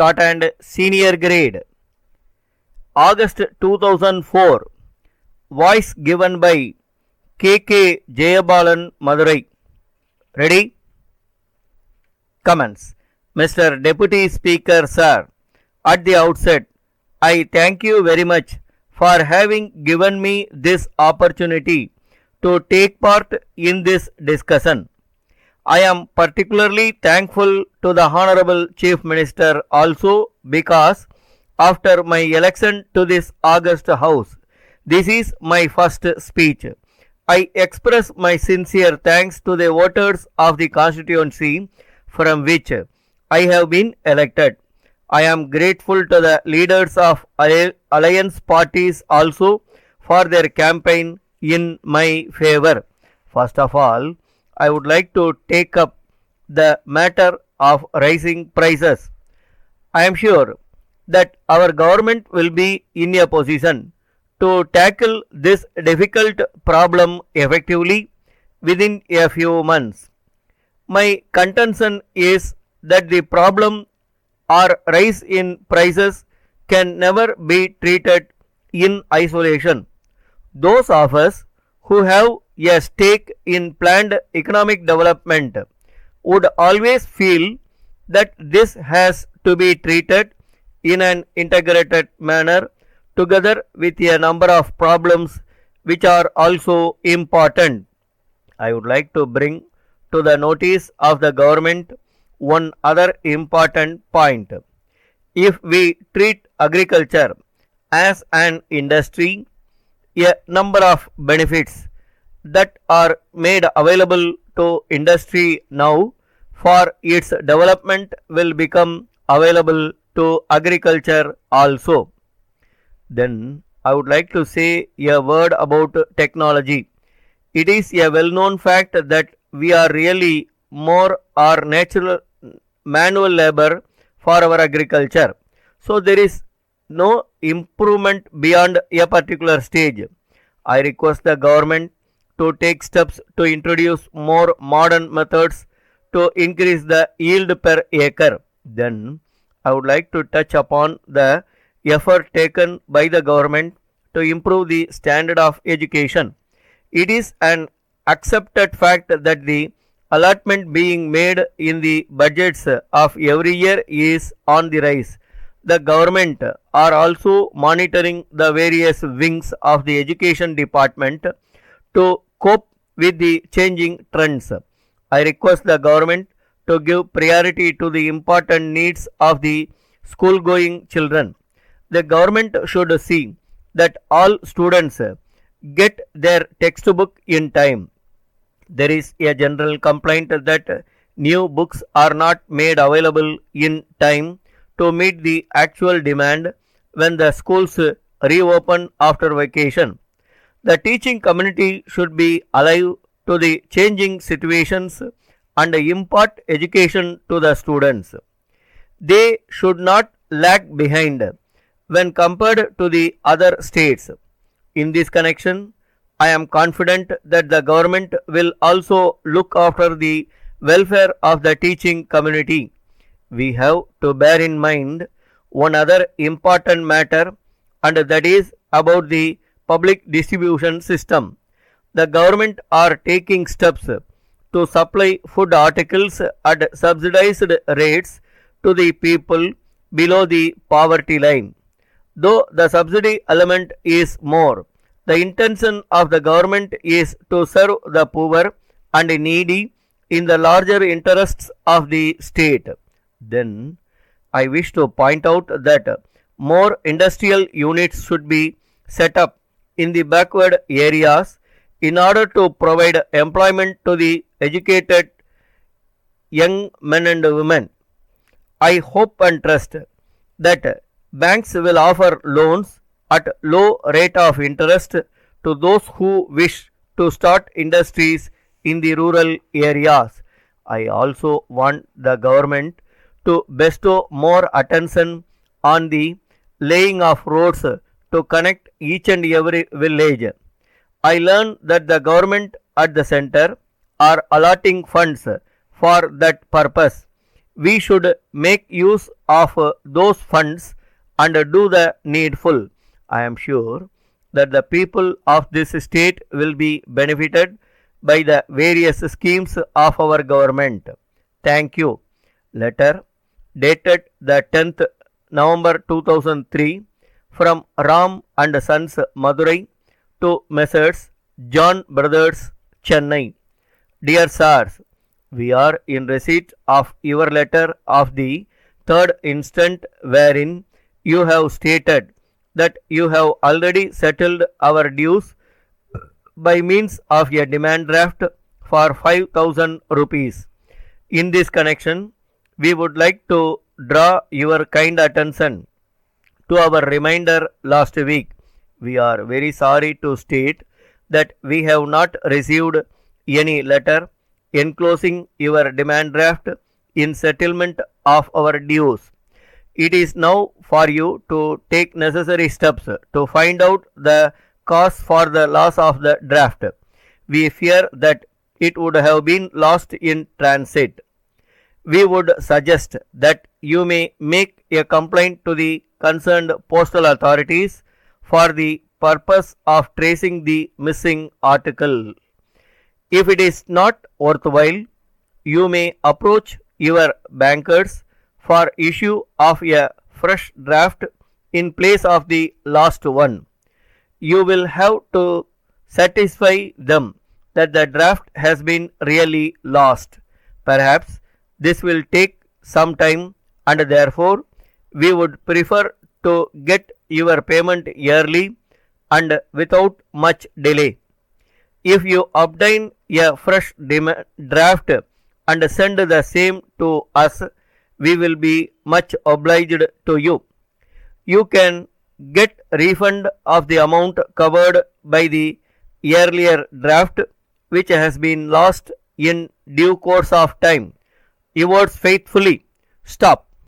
taught and senior grade. August 2004. Voice given by K. Jayabalan, Madurai. Ready? Comments. Mr. Deputy Speaker, Sir, at the outset, I thank you very much for having given me this opportunity to take part in this discussion. I am particularly thankful to the Honorable Chief Minister also because after my election to this August House, this is my first speech. I express my sincere thanks to the voters of the constituency from which I have been elected. I am grateful to the leaders of alliance parties also for their campaign in my favor. First of all, I would like to take up the matter of rising prices. I am sure that our government will be in a position to tackle this difficult problem effectively within a few months. My contention is that the problem or rise in prices can never be treated in isolation. Those of us who have a stake in planned economic development would always feel that this has to be treated in an integrated manner together with a number of problems which are also important. I would like to bring to the notice of the government one other important point. If we treat agriculture as an industry, a number of benefits that are made available to industry now for its development will become available to agriculture also. Then I would like to say a word about technology. It is a well known fact that we are really more or natural manual labor for our agriculture. So there is no improvement beyond a particular stage. I request the government to take steps to introduce more modern methods to increase the yield per acre. Then I would like to touch upon the effort taken by the government to improve the standard of education. It is an accepted fact that the allotment being made in the budgets of every year is on the rise. The government are also monitoring the various wings of the education department to cope with the changing trends. I request the government to give priority to the important needs of the school going children. The government should see that all students get their textbook in time. There is a general complaint that new books are not made available in time to meet the actual demand when the schools reopen after vacation. The teaching community should be alive to the changing situations and impart education to the students. They should not lag behind when compared to the other states. In this connection, I am confident that the government will also look after the welfare of the teaching community. We have to bear in mind one other important matter, and that is about the public distribution system. The government are taking steps to supply food articles at subsidized rates to the people below the poverty line. Though the subsidy element is more, the intention of the government is to serve the poor and needy in the larger interests of the state. Then I wish to point out that more industrial units should be set up in the backward areas in order to provide employment to the educated young men and women. I hope and trust that banks will offer loans at low rate of interest to those who wish to start industries in the rural areas. I also want the government to bestow more attention on the laying of roads to connect each and every village. I learned that the government at the center are allotting funds for that purpose. we should make use of those funds and do the needful. I am sure that the people of this state will be benefited by the various schemes of our government. Thank you. Letter dated the 10th November 2003 from Ram and Sons Madurai to Messrs. John Brothers Chennai. Dear Sirs, we are in receipt of your letter of the 3rd instant wherein you have stated that you have already settled our dues by means of a demand draft for 5,000 rupees. In this connection, we would like to draw your kind attention to our reminder last week. We are very sorry to state that we have not received any letter enclosing your demand draft in settlement of our dues. It is now for you to take necessary steps to find out the cause for the loss of the draft. We fear that it would have been lost in transit. We would suggest that you may make a complaint to the concerned postal authorities for the purpose of tracing the missing article. If it is not worthwhile, you may approach your bankers for issue of a fresh draft in place of the last one. You will have to satisfy them that the draft has been really lost. Perhaps this will take some time and therefore we would prefer to get your payment yearly and without much delay. If you obtain a fresh draft and send the same to us, we will be much obliged to you. You can get refund of the amount covered by the earlier draft which has been lost in due course of time. Yours faithfully. Stop.